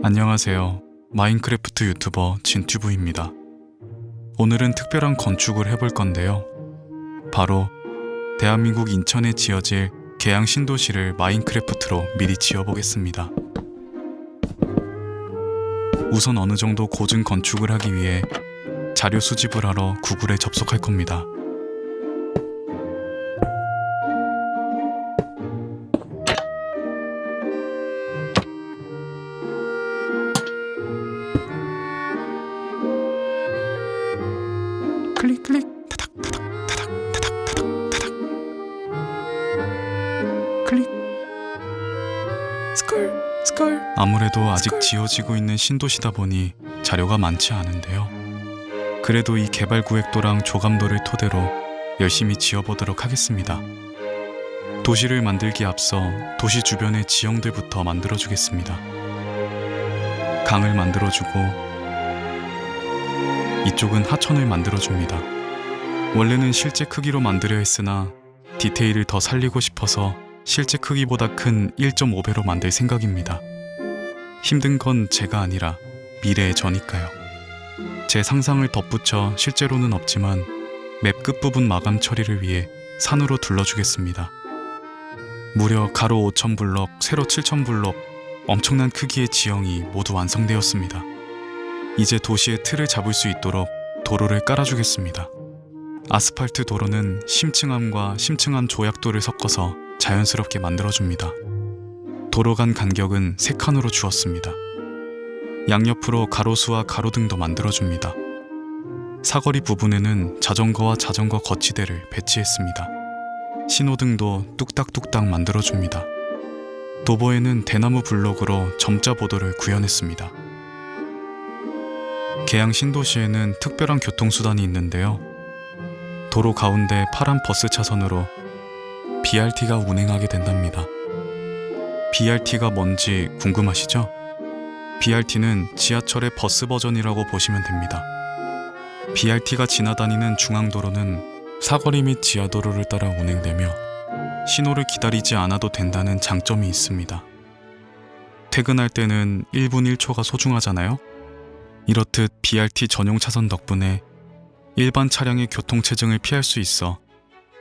안녕하세요. 마인크래프트 유튜버 진튜브입니다. 오늘은 특별한 건축을 해볼 건데요. 바로 대한민국 인천에 지어질 계양 신도시를 마인크래프트로 미리 지어보겠습니다. 우선 어느 정도 고증 건축을 하기 위해 자료 수집을 하러 구글에 접속할 겁니다. 클릭 타닥 타닥 타닥 타닥 타닥 타닥 클릭 스컬 아무래도 아직 지어지고 있는 신도시다 보니 자료가 많지 않은데요. 그래도 이 개발구획도랑 조감도를 토대로 열심히 지어보도록 하겠습니다. 도시를 만들기에 앞서 도시 주변의 지형들부터 만들어주겠습니다. 강을 만들어주고 이쪽은 하천을 만들어줍니다. 원래는 실제 크기로 만들려 했으나 디테일을 더 살리고 싶어서 실제 크기보다 큰 1.5배로 만들 생각입니다. 힘든 건 제가 아니라 미래의 저니까요. 제 상상을 덧붙여 실제로는 없지만 맵 끝부분 마감 처리를 위해 산으로 둘러주겠습니다. 무려 가로 5,000블럭, 세로 7,000블럭 엄청난 크기의 지형이 모두 완성되었습니다. 이제 도시의 틀을 잡을 수 있도록 도로를 깔아주겠습니다. 아스팔트 도로는 심층암과 심층암 조약돌을 섞어서 자연스럽게 만들어줍니다. 도로 간 간격은 3칸으로 주었습니다. 양옆으로 가로수와 가로등도 만들어줍니다. 사거리 부분에는 자전거와 자전거 거치대를 배치했습니다. 신호등도 뚝딱뚝딱 만들어줍니다. 도보에는 대나무 블록으로 점자 보도를 구현했습니다. 계양 신도시에는 특별한 교통수단이 있는데요. 도로 가운데 파란 버스 차선으로 BRT가 운행하게 된답니다. BRT가 뭔지 궁금하시죠? BRT는 지하철의 버스 버전이라고 보시면 됩니다. BRT가 지나다니는 중앙도로는 사거리 및 지하도로를 따라 운행되며 신호를 기다리지 않아도 된다는 장점이 있습니다. 퇴근할 때는 1분 1초가 소중하잖아요? 이렇듯 BRT 전용 차선 덕분에 일반 차량의 교통체증을 피할 수 있어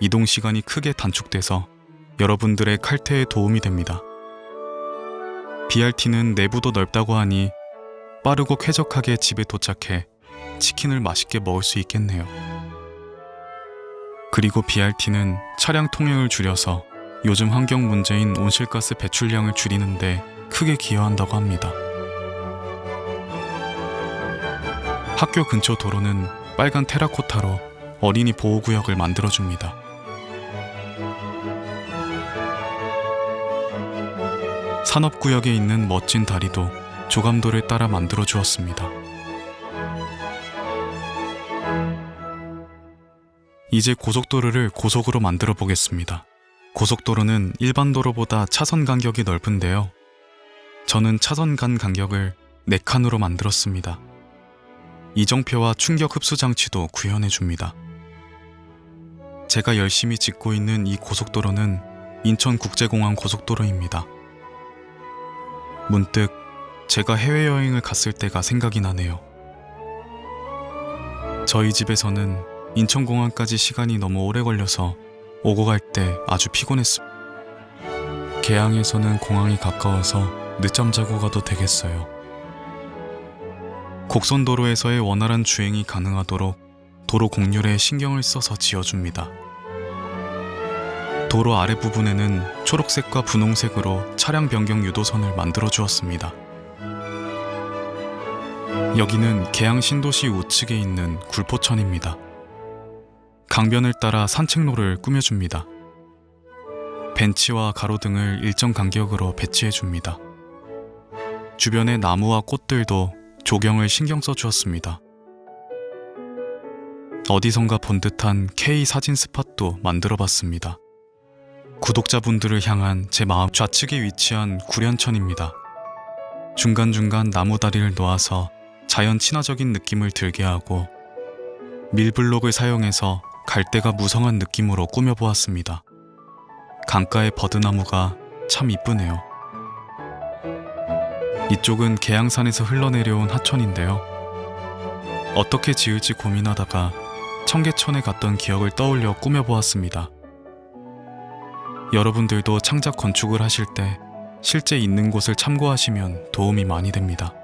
이동 시간이 크게 단축돼서 여러분들의 칼퇴에 도움이 됩니다. BRT는 내부도 넓다고 하니 빠르고 쾌적하게 집에 도착해 치킨을 맛있게 먹을 수 있겠네요. 그리고 BRT는 차량 통행을 줄여서 요즘 환경 문제인 온실가스 배출량을 줄이는데 크게 기여한다고 합니다. 학교 근처 도로는 빨간 테라코타로 어린이 보호구역을 만들어줍니다. 산업구역에 있는 멋진 다리도 조감도를 따라 만들어 주었습니다. 이제 고속도로를 고속으로 만들어 보겠습니다. 고속도로는 일반 도로보다 차선 간격이 넓은데요. 저는 차선 간 간격을 4칸으로 만들었습니다. 이정표와 충격 흡수 장치도 구현해 줍니다. 제가 열심히 짓고 있는 이 고속도로는 인천국제공항 고속도로입니다. 문득 제가 해외여행을 갔을 때가 생각이 나네요. 저희 집에서는 인천공항까지 시간이 너무 오래 걸려서 오고 갈 때 아주 피곤했습니다. 계양에서는 공항이 가까워서 늦잠 자고 가도 되겠어요. 곡선도로에서의 원활한 주행이 가능하도록 도로 곡률에 신경을 써서 지어줍니다. 도로 아래 부분에는 초록색과 분홍색으로 차량 변경 유도선을 만들어 주었습니다. 여기는 계양 신도시 우측에 있는 굴포천입니다. 강변을 따라 산책로를 꾸며줍니다. 벤치와 가로등을 일정 간격으로 배치해줍니다. 주변의 나무와 꽃들도 조경을 신경 써주었습니다. 어디선가 본 듯한 K 사진 스팟도 만들어봤습니다. 구독자분들을 향한 제 마음 좌측에 위치한 구련천입니다. 중간중간 나무다리를 놓아서 자연 친화적인 느낌을 들게 하고 밀블록을 사용해서 갈대가 무성한 느낌으로 꾸며보았습니다. 강가의 버드나무가 참 이쁘네요. 이쪽은 계양산에서 흘러내려온 하천인데요. 어떻게 지을지 고민하다가 청계천에 갔던 기억을 떠올려 꾸며보았습니다. 여러분들도 창작 건축을 하실 때 실제 있는 곳을 참고하시면 도움이 많이 됩니다.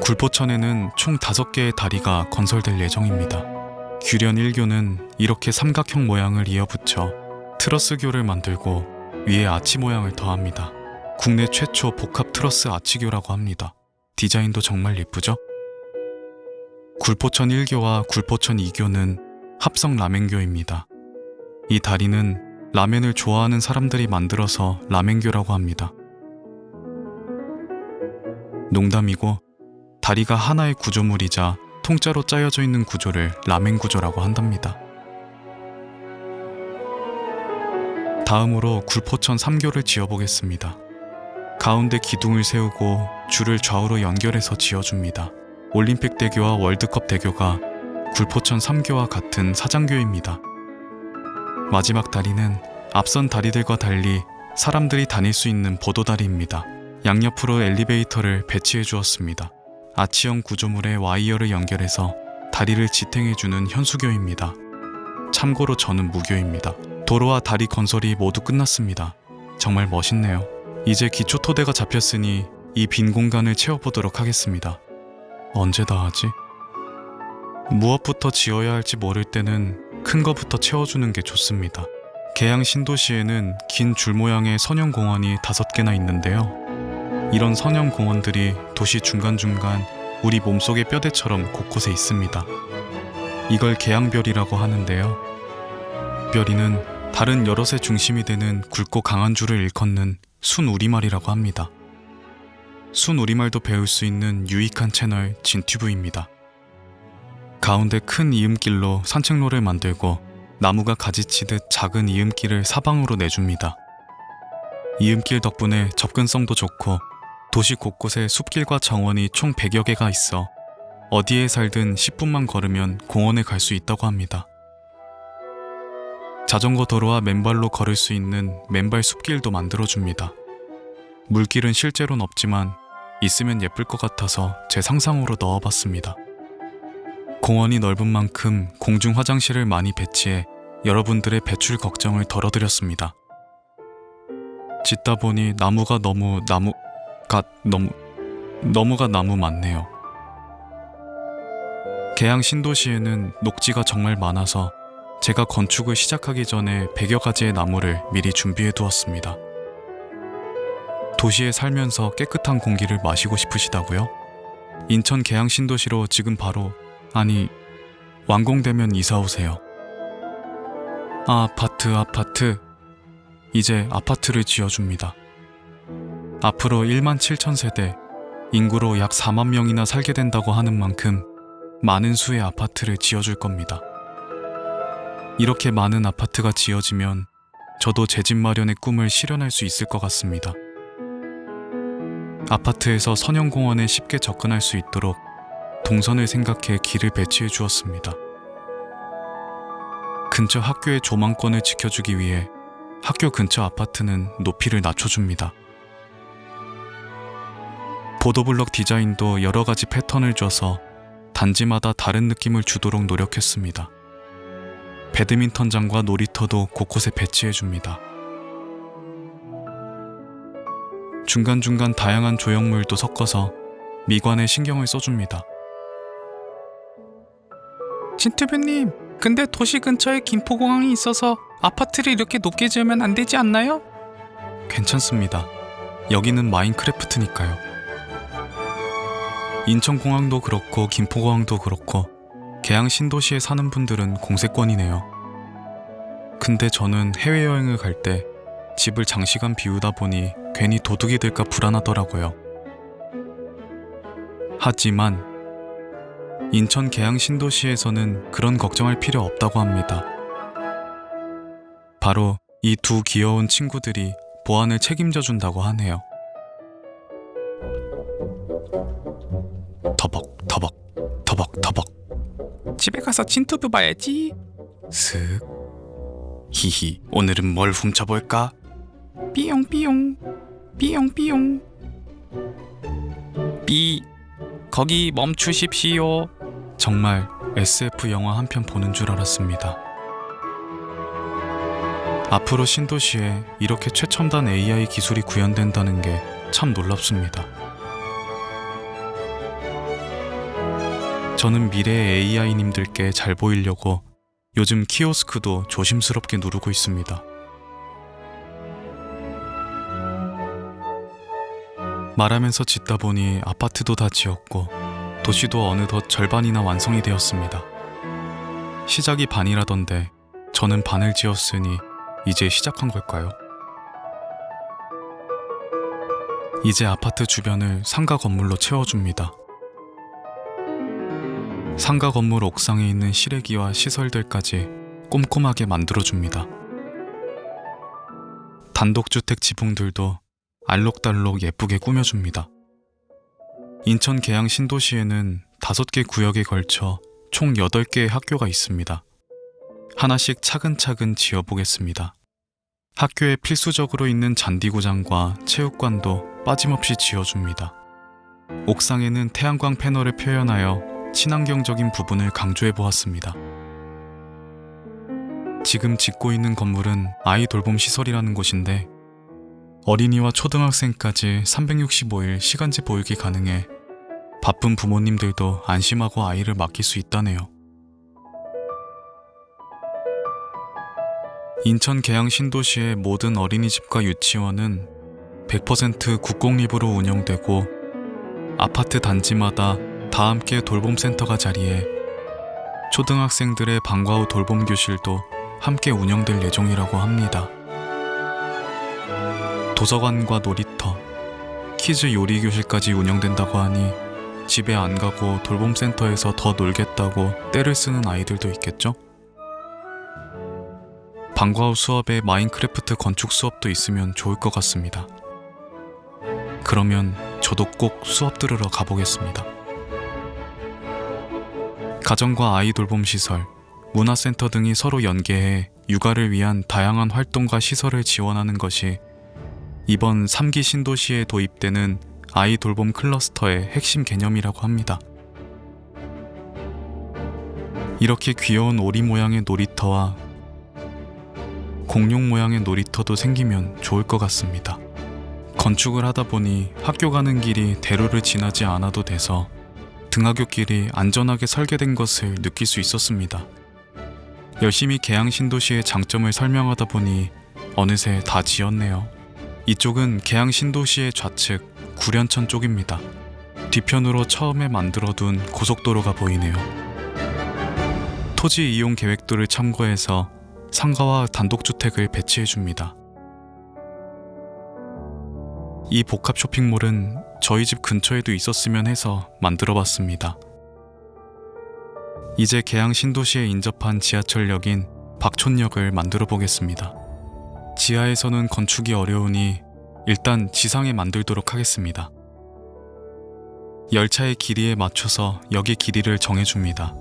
굴포천에는 총 5개의 다리가 건설될 예정입니다. 규련 1교는 이렇게 삼각형 모양을 이어붙여 트러스교를 만들고 위에 아치 모양을 더합니다. 국내 최초 복합 트러스 아치교라고 합니다. 디자인도 정말 예쁘죠? 굴포천 1교와 굴포천 2교는 합성 라멘교입니다. 이 다리는 라멘을 좋아하는 사람들이 만들어서 라멘교라고 합니다. 농담이고 다리가 하나의 구조물이자 통짜로 짜여져 있는 구조를 라멘 구조라고 한답니다. 다음으로 굴포천 3교를 지어보겠습니다. 가운데 기둥을 세우고 줄을 좌우로 연결해서 지어줍니다. 올림픽 대교와 월드컵 대교가 굴포천 3교와 같은 사장교입니다. 마지막 다리는 앞선 다리들과 달리 사람들이 다닐 수 있는 보도다리입니다. 양옆으로 엘리베이터를 배치해 주었습니다. 아치형 구조물에 와이어를 연결해서 다리를 지탱해주는 현수교입니다. 참고로 저는 무교입니다. 도로와 다리 건설이 모두 끝났습니다. 정말 멋있네요. 이제 기초 토대가 잡혔으니 이 빈 공간을 채워보도록 하겠습니다. 언제 다 하지? 무엇부터 지어야 할지 모를 때는 큰 거부터 채워주는 게 좋습니다. 계양 신도시에는 긴 줄 모양의 선형공원이 5개나 있는데요. 이런 선형공원들이 도시 중간중간 우리 몸속의 뼈대처럼 곳곳에 있습니다. 이걸 계양별이라고 하는데요. 별이는 다른 여럿의 중심이 되는 굵고 강한 줄을 일컫는 순우리말이라고 합니다. 순우리말도 배울 수 있는 유익한 채널 진튜브입니다. 가운데 큰 이음길로 산책로를 만들고 나무가 가지치듯 작은 이음길을 사방으로 내줍니다. 이음길 덕분에 접근성도 좋고 도시 곳곳에 숲길과 정원이 총 100여 개가 있어 어디에 살든 10분만 걸으면 공원에 갈 수 있다고 합니다. 자전거 도로와 맨발로 걸을 수 있는 맨발 숲길도 만들어줍니다. 물길은 실제로는 없지만 있으면 예쁠 것 같아서 제 상상으로 넣어봤습니다. 공원이 넓은 만큼 공중 화장실을 많이 배치해 여러분들의 배출 걱정을 덜어드렸습니다. 짓다 보니 나무가 너무 많네요. 계양 신도시에는 녹지가 정말 많아서 제가 건축을 시작하기 전에 100여 가지의 나무를 미리 준비해 두었습니다. 도시에 살면서 깨끗한 공기를 마시고 싶으시다고요? 인천 계양 신도시로 지금 바로, 아니, 완공되면 이사 오세요. 아파트. 이제 아파트를 지어줍니다. 앞으로 1만 7천 세대, 인구로 약 4만 명이나 살게 된다고 하는 만큼 많은 수의 아파트를 지어줄 겁니다. 이렇게 많은 아파트가 지어지면 저도 제 집 마련의 꿈을 실현할 수 있을 것 같습니다. 아파트에서 선형공원에 쉽게 접근할 수 있도록 동선을 생각해 길을 배치해 주었습니다. 근처 학교의 조망권을 지켜주기 위해 학교 근처 아파트는 높이를 낮춰줍니다. 보도블럭 디자인도 여러 가지 패턴을 줘서 단지마다 다른 느낌을 주도록 노력했습니다. 배드민턴장과 놀이터도 곳곳에 배치해줍니다. 중간중간 다양한 조형물도 섞어서 미관에 신경을 써줍니다. 진투뷰님, 근데 도시 근처에 김포공항이 있어서 아파트를 이렇게 높게 지으면 안 되지 않나요? 괜찮습니다. 여기는 마인크래프트니까요. 인천공항도 그렇고 김포공항도 그렇고 계양 신도시에 사는 분들은 공세권이네요. 근데 저는 해외여행을 갈 때 집을 장시간 비우다 보니 괜히 도둑이 될까 불안하더라고요. 하지만 인천 계양 신도시에서는 그런 걱정할 필요 없다고 합니다. 바로 이 두 귀여운 친구들이 보안을 책임져 준다고 하네요. 터벅터벅. 집에 가서 진투뷰 봐야지. 슥. 히히, 오늘은 뭘 훔쳐볼까? 삐용삐용. 삐, 거기 멈추십시오. 정말 SF 영화 한 편 보는 줄 알았습니다. 앞으로 신도시에 이렇게 최첨단 AI 기술이 구현된다는 게 참 놀랍습니다. 저는 미래의 AI님들께 잘 보이려고 요즘 키오스크도 조심스럽게 누르고 있습니다. 말하면서 짓다 보니 아파트도 다 지었고 도시도 어느덧 절반이나 완성이 되었습니다. 시작이 반이라던데 저는 반을 지었으니 이제 시작한 걸까요? 이제 아파트 주변을 상가 건물로 채워줍니다. 상가 건물 옥상에 있는 실외기와 시설들까지 꼼꼼하게 만들어줍니다. 단독주택 지붕들도 알록달록 예쁘게 꾸며줍니다. 인천 계양 신도시에는 5개 구역에 걸쳐 총 8개의 학교가 있습니다. 하나씩 차근차근 지어보겠습니다. 학교에 필수적으로 있는 잔디구장과 체육관도 빠짐없이 지어줍니다. 옥상에는 태양광 패널을 표현하여 친환경적인 부분을 강조해 보았습니다. 지금 짓고 있는 건물은 아이 돌봄 시설이라는 곳인데 어린이와 초등학생까지 365일 시간제 보육이 가능해 바쁜 부모님들도 안심하고 아이를 맡길 수 있다네요. 인천 계양 신도시의 모든 어린이집과 유치원은 100% 국공립으로 운영되고 아파트 단지마다 다 함께 돌봄센터가 자리해 초등학생들의 방과 후 돌봄 교실도 함께 운영될 예정이라고 합니다. 도서관과 놀이터, 키즈 요리 교실까지 운영된다고 하니 집에 안 가고 돌봄센터에서 더 놀겠다고 떼를 쓰는 아이들도 있겠죠? 방과 후 수업에 마인크래프트 건축 수업도 있으면 좋을 것 같습니다. 그러면 저도 꼭 수업 들으러 가보겠습니다. 가정과 아이 돌봄 시설, 문화센터 등이 서로 연계해 육아를 위한 다양한 활동과 시설을 지원하는 것이 이번 3기 신도시에 도입되는 아이 돌봄 클러스터의 핵심 개념이라고 합니다. 이렇게 귀여운 오리 모양의 놀이터와 공룡 모양의 놀이터도 생기면 좋을 것 같습니다. 건축을 하다 보니 학교 가는 길이 대로를 지나지 않아도 돼서 등하굣길이 안전하게 설계된 것을 느낄 수 있었습니다. 열심히 계양 신도시의 장점을 설명하다 보니 어느새 다 지었네요. 이쪽은 계양 신도시의 좌측 구련천 쪽입니다. 뒤편으로 처음에 만들어둔 고속도로가 보이네요. 토지 이용 계획도를 참고해서 상가와 단독주택을 배치해줍니다. 이 복합 쇼핑몰은 저희 집 근처에도 있었으면 해서 만들어봤습니다. 이제 계양 신도시에 인접한 지하철역인 박촌역을 만들어 보겠습니다. 지하에서는 건축이 어려우니 일단 지상에 만들도록 하겠습니다. 열차의 길이에 맞춰서 역의 길이를 정해줍니다.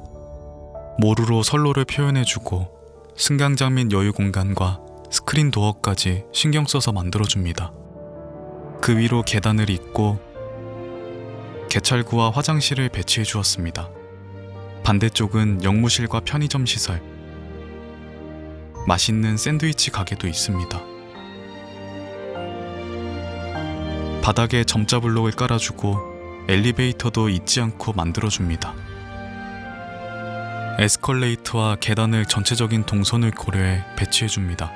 모루로 선로를 표현해주고 승강장 및 여유 공간과 스크린 도어까지 신경 써서 만들어줍니다. 그 위로 계단을 잇고 개찰구와 화장실을 배치해 주었습니다. 반대쪽은 영무실과 편의점 시설, 맛있는 샌드위치 가게도 있습니다. 바닥에 점자 블록을 깔아주고 엘리베이터도 잊지 않고 만들어줍니다. 에스컬레이터와 계단을 전체적인 동선을 고려해 배치해줍니다.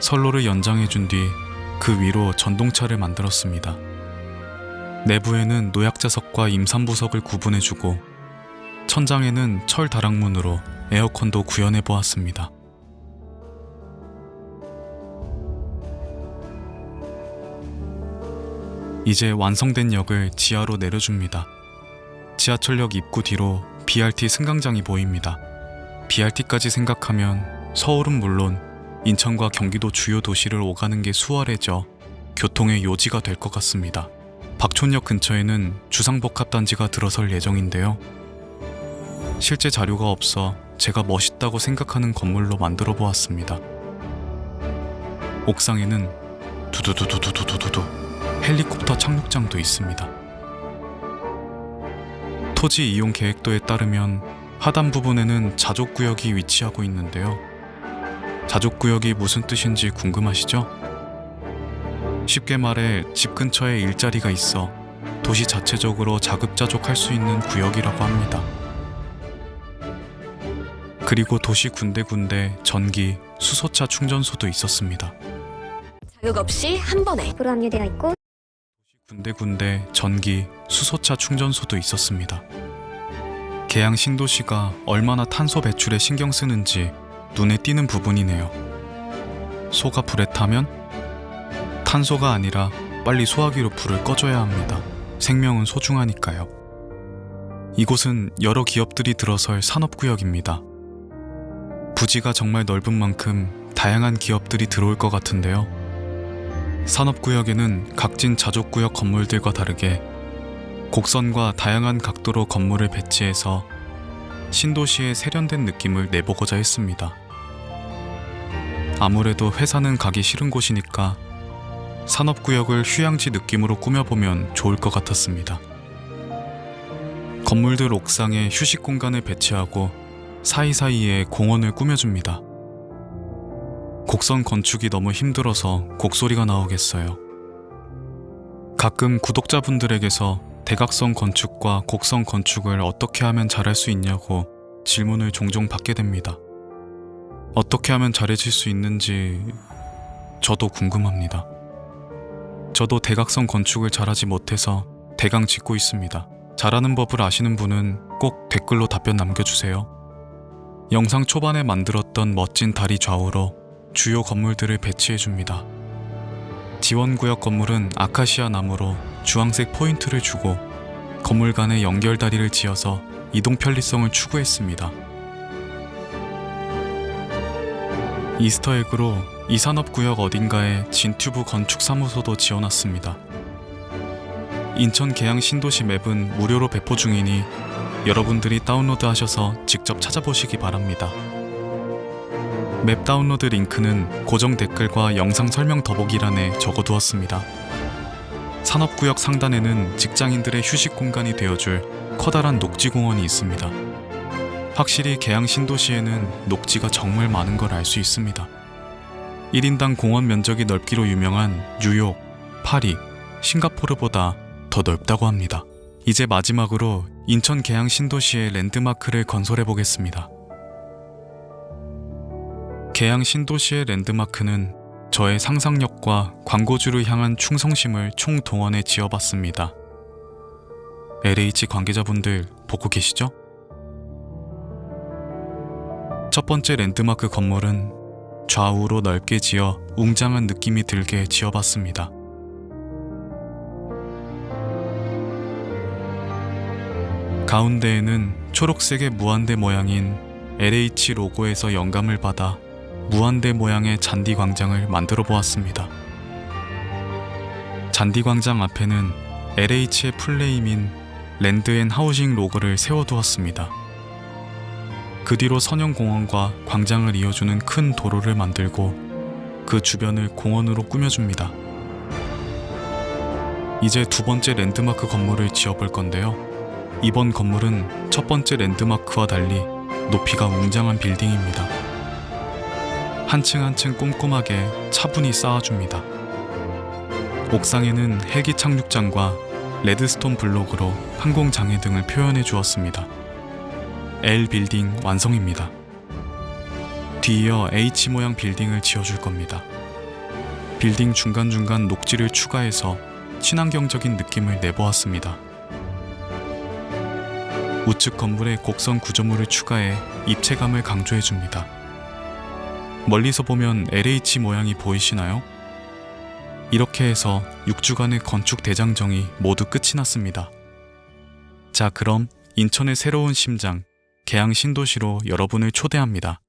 선로를 연장해준 뒤 그 위로 전동차를 만들었습니다. 내부에는 노약자석과 임산부석을 구분해주고 천장에는 철 다락문으로 에어컨도 구현해보았습니다. 이제 완성된 역을 지하로 내려줍니다. 지하철역 입구 뒤로 BRT 승강장이 보입니다. BRT까지 생각하면 서울은 물론 인천과 경기도 주요 도시를 오가는 게 수월해져 교통의 요지가 될 것 같습니다. 박촌역 근처에는 주상복합단지가 들어설 예정인데요. 실제 자료가 없어 제가 멋있다고 생각하는 건물로 만들어 보았습니다. 옥상에는 두두두두두두두두 헬리콥터 착륙장도 있습니다. 토지 이용 계획도에 따르면 하단 부분에는 자족구역이 위치하고 있는데요. 자족구역이 무슨 뜻인지 궁금하시죠? 쉽게 말해 집 근처에 일자리가 있어 도시 자체적으로 자급자족할 수 있는 구역이라고 합니다. 그리고 도시 군데군데 전기, 수소차 충전소도 있었습니다. 자격 없이 한 번에 도로 합류대가 있고 군데군데 전기, 수소차 충전소도 있었습니다. 계양 신도시가 얼마나 탄소 배출에 신경 쓰는지 눈에 띄는 부분이네요. 소가 불에 타면 탄소가 아니라 빨리 소화기로 불을 꺼줘야 합니다. 생명은 소중하니까요. 이곳은 여러 기업들이 들어설 산업구역입니다. 부지가 정말 넓은 만큼 다양한 기업들이 들어올 것 같은데요. 산업구역에는 각진 자족구역 건물들과 다르게 곡선과 다양한 각도로 건물을 배치해서 신도시의 세련된 느낌을 내보고자 했습니다. 아무래도 회사는 가기 싫은 곳이니까 산업구역을 휴양지 느낌으로 꾸며보면 좋을 것 같았습니다. 건물들 옥상에 휴식 공간을 배치하고 사이사이에 공원을 꾸며줍니다. 곡선 건축이 너무 힘들어서 곡소리가 나오겠어요. 가끔 구독자분들에게서 대각선 건축과 곡선 건축을 어떻게 하면 잘할 수 있냐고 질문을 종종 받게 됩니다. 어떻게 하면 잘해질 수 있는지 저도 궁금합니다. 저도 대각선 건축을 잘하지 못해서 대강 짓고 있습니다. 잘하는 법을 아시는 분은 꼭 댓글로 답변 남겨주세요. 영상 초반에 만들었던 멋진 다리 좌우로 주요 건물들을 배치해줍니다. 지원구역 건물은 아카시아 나무로 주황색 포인트를 주고 건물 간의 연결다리를 지어서 이동 편리성을 추구했습니다. 이스터에그로 이 산업구역 어딘가에 진튜브 건축사무소도 지어놨습니다. 인천 계양 신도시 맵은 무료로 배포 중이니 여러분들이 다운로드 하셔서 직접 찾아보시기 바랍니다. 맵 다운로드 링크는 고정 댓글과 영상 설명 더보기란에 적어두었습니다. 산업구역 상단에는 직장인들의 휴식 공간이 되어줄 커다란 녹지공원이 있습니다. 확실히 계양 신도시에는 녹지가 정말 많은 걸 알 수 있습니다. 1인당 공원 면적이 넓기로 유명한 뉴욕, 파리, 싱가포르보다 더 넓다고 합니다. 이제 마지막으로 인천 계양 신도시의 랜드마크를 건설해 보겠습니다. 계양 신도시의 랜드마크는 저의 상상력과 광고주를 향한 충성심을 총동원해 지어봤습니다. LH 관계자분들 보고 계시죠? 첫 번째 랜드마크 건물은 좌우로 넓게 지어 웅장한 느낌이 들게 지어봤습니다. 가운데에는 초록색의 무한대 모양인 LH 로고에서 영감을 받아 무한대 모양의 잔디 광장을 만들어 보았습니다. 잔디 광장 앞에는 LH의 풀네임인 랜드앤하우징 로고를 세워두었습니다. 그 뒤로 선형공원과 광장을 이어주는 큰 도로를 만들고 그 주변을 공원으로 꾸며줍니다. 이제 두 번째 랜드마크 건물을 지어볼 건데요. 이번 건물은 첫 번째 랜드마크와 달리 높이가 웅장한 빌딩입니다. 한 층 한 층 꼼꼼하게 차분히 쌓아줍니다. 옥상에는 헬기 착륙장과 레드스톤 블록으로 항공장애 등을 표현해 주었습니다. L 빌딩 완성입니다. 뒤이어 H 모양 빌딩을 지어줄 겁니다. 빌딩 중간중간 녹지를 추가해서 친환경적인 느낌을 내보았습니다. 우측 건물에 곡선 구조물을 추가해 입체감을 강조해줍니다. 멀리서 보면 LH 모양이 보이시나요? 이렇게 해서 6주간의 건축 대장정이 모두 끝이 났습니다. 자, 그럼 인천의 새로운 심장, 계양 신도시로 여러분을 초대합니다.